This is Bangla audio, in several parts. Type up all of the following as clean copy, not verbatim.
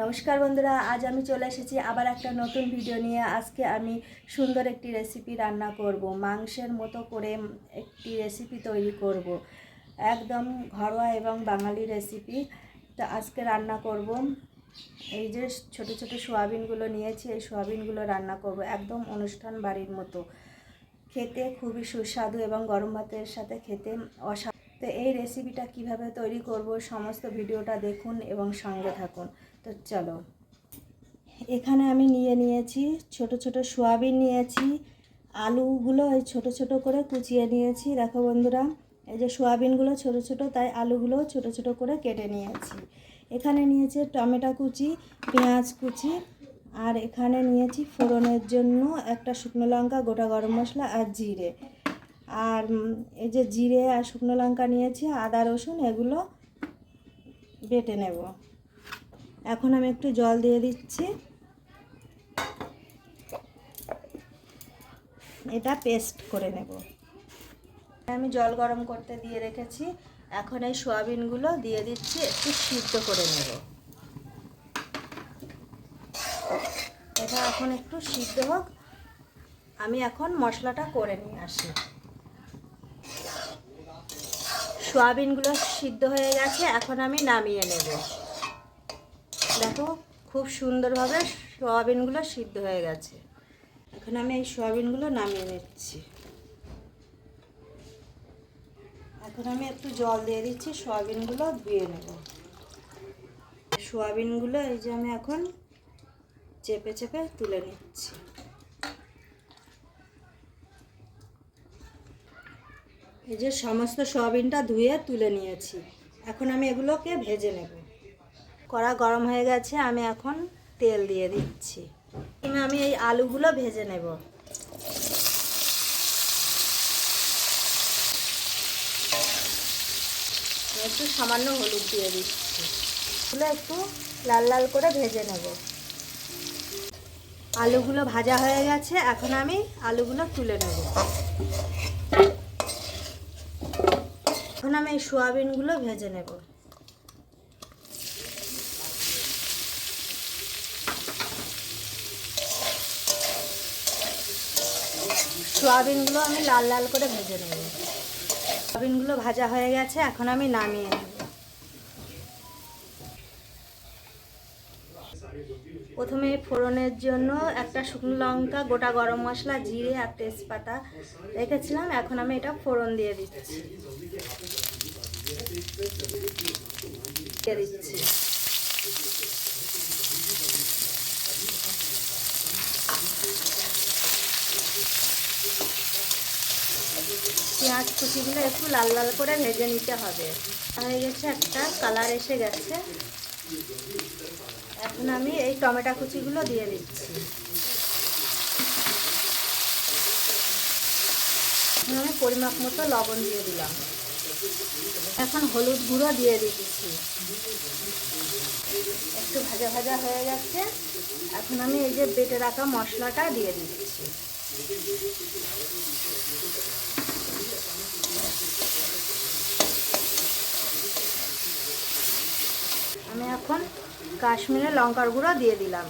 নমস্কার বন্ধুরা, আজ আমি চলে এসেছি আবার একটা নতুন ভিডিও নিয়ে। আজকে আমি সুন্দর একটি রেসিপি রান্না করব। মাংসের মতো করে একটি রেসিপি তৈরি করব, একদম ঘরোয়া এবং বাঙালি রেসিপি। তো আজকে রান্না করব, এই যে ছোট ছোট সোয়াবিনগুলো নিয়েছি, এই সোয়াবিনগুলো রান্না করব একদম অনুষ্ঠান বাড়ির মতো। খেতে খুবই সুস্বাদু এবং গরম ভাতের সাথে খেতে অসাধারণ। তো এই রেসিপিটা কিভাবে তৈরি করব সমস্ত ভিডিওটা দেখুন এবং সঙ্গে থাকুন। তো চলো, এখানে আমি নিয়েছি ছোট ছোট সোয়াবিন নিয়েছি, আলুগুলো এই ছোট ছোট করে কুচিয়ে নিয়েছি। দেখো বন্ধুরা, এই যে সোয়াবিনগুলো ছোট ছোট, তাই আলুগুলো ছোট ছোট করে কেটে নিয়েছি। এখানে নিয়েছি টমেটো কুচি, পেঁয়াজ কুচি, আর এখানে নিয়েছি ফোড়নের জন্য একটা শুকনো লঙ্কা, গোটা গরম মশলা আর জিরে। আর এই যে জিরে আর শুকনো লঙ্কা নিয়েছি, আদা রসুন এগুলো বেটে নেব। এখন আমি একটু জল দিয়ে দিচ্ছি, এটা পেস্ট করে নেব। আমি জল গরম করতে দিয়ে রেখেছি, এখন এই সোয়াবিনগুলো দিয়ে দিচ্ছি, একটু সিদ্ধ করে নেব। এটা এখন একটু সিদ্ধ হোক, আমি এখন মশলাটা করে নিয়ে আসি। সোয়াবিনগুলো সিদ্ধ হয়ে গেছে, এখন আমি নামিয়ে নেব। দেখো খুব সুন্দরভাবে সোয়াবিনগুলো সিদ্ধ হয়ে গেছে। এখন আমি এই সোয়াবিনগুলো নামিয়ে নিচ্ছি। এখন আমি একটু জল দিয়ে দিচ্ছি, সোয়াবিনগুলো ধুয়ে নেব। সোয়াবিনগুলো এই যে আমি এখন চেপে চেপে তুলে নিচ্ছি। এই যে সমস্ত সোয়াবিনটা ধুয়ে তুলে নিয়েছি, এখন আমি এগুলোকে ভেজে নেব। কড়া গরম হয়ে গেছে, আমি এখন তেল দিয়ে দিচ্ছি। আমি এই আলুগুলো ভেজে নেব। একটু সামান্য হলুদ দিয়ে দিচ্ছি, এগুলো একটু লাল লাল করে ভেজে নেব। আলুগুলো ভাজা হয়ে গেছে, এখন আমি আলুগুলো তুলে নেব। এখন আমি এই সোয়াবিনগুলো ভেজে নেব। সোয়াবিনগুলো আমি লাল লাল করে ভেজে নেব। সোয়াবিনগুলো ভাজা হয়ে গেছে, এখন আমি নামিয়ে নেব। প্রথমে ফোড়নের জন্য একটা শুকনো লঙ্কা, গোটা গরম মশলা, জিরে আর তেজপাতা রেখেছিলাম, এখন আমি এটা ফোড়ন দিয়ে দিচ্ছি। পেঁয়াজ কুচিগুলো একটু লাল লাল করে ভেজে নিতে হবে। হয়ে গেছে, একটা কালার এসে গেছে। এখন আমি এই টমেটো কুচিগুলো দিয়ে দিচ্ছি। আমি পরিমাপ মতো লবণ দিয়ে দিলাম। এখন হলুদ গুঁড়ো দিয়ে দিচ্ছি। একটু ভাজা ভাজা হয়ে গেছে, এখন আমি এই যে বেটে রাখা মশলাটা দিয়ে দিচ্ছি। আমি এখন কাশ্মীরি লঙ্কার গুঁড়ো দিয়ে দিলাম,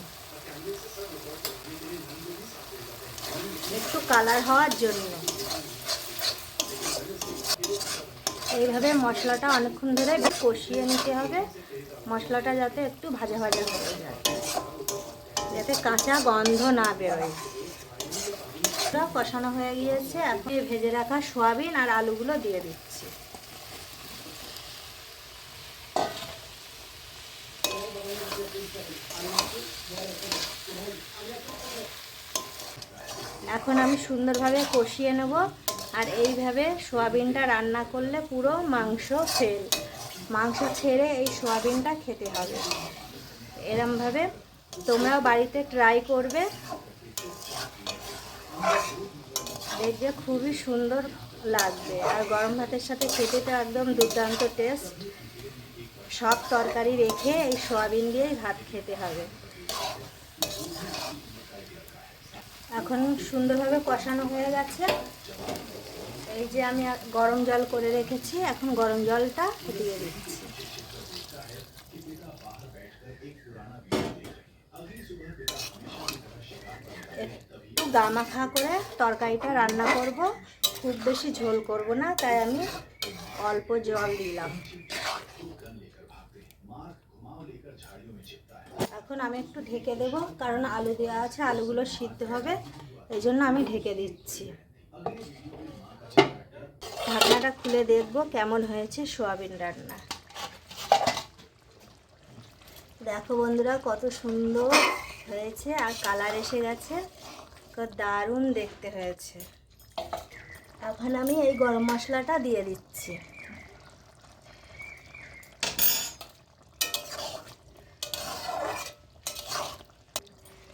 একটু কালার হওয়ার জন্য। এইভাবে মশলাটা অনেকক্ষণ ধরে কষিয়ে নিতে হবে, মশলাটা যাতে একটু ভাজা ভাজা হয়ে যায়, যাতে কাঁচা গন্ধ না বেরোয়। কষানো হয়ে গিয়েছে, এখন ভেজে রাখা সোয়াবিন আর আলুগুলো দিয়ে দিচ্ছি। এখন আমি সুন্দরভাবে কষিয়ে নেব। আর এইভাবে সোয়াবিনটা রান্না করলে পুরো মাংস ছেড়ে এই সোয়াবিনটা খেতে হবে। এরমভাবে তোমরাও বাড়িতে ট্রাই করবে, দেখবে খুবই সুন্দর লাগবে। আর গরম ভাতের সাথে খেতে তো একদম দুর্দান্ত টেস্ট। সব তরকারি রেখে এই সোয়াবিন দিয়েই ভাত খেতে হবে। এখন সুন্দরভাবে কষানো হয়ে গেছে। এই যে আমি গরম জল করে রেখেছি, এখন গরম জলটা দিয়ে দিচ্ছি। গামাখা করে তরকারিটা রান্না করব, খুব বেশি ঝোল করব না, তাই আমি অল্প জল দিলাম। এখন আমি একটু ঢেকে দেব, কারণ আলু দেওয়া আছে, আলুগুলো সিদ্ধ হবে, এই জন্য আমি ঢেকে দিচ্ছি। ঢাকনাটা খুলে দেখব কেমন হয়েছে সোয়াবিন রান্না। দেখো বন্ধুরা, কত সুন্দর হয়েছে আর কালার এসে গেছে, দারুণ দেখতে হয়েছে। এখন আমি এই গরম মশলাটা দিয়ে দিচ্ছি।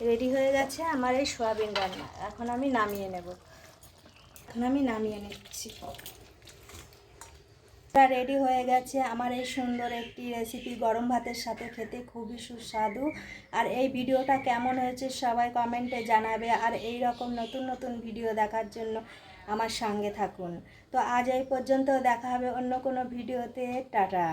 রেডি হয়ে গেছে আমার এই সোয়াবিন রান্না। এখন আমি নামিয়ে নেব। নামিয়ে নিচ্ছি। রেডি হয়ে গেছে আমার এই সুন্দর একটি রেসিপি, গরম ভাতের সাথে খেতে খুবই সুস্বাদু। আর এই ভিডিওটা কেমন হয়েছে সবাই কমেন্টে জানাবে। আর এই রকম নতুন নতুন ভিডিও দেখার জন্য আমার সঙ্গে থাকুন। তো আজ এই পর্যন্ত, দেখা হবে অন্য কোনো ভিডিওতে। টাটা।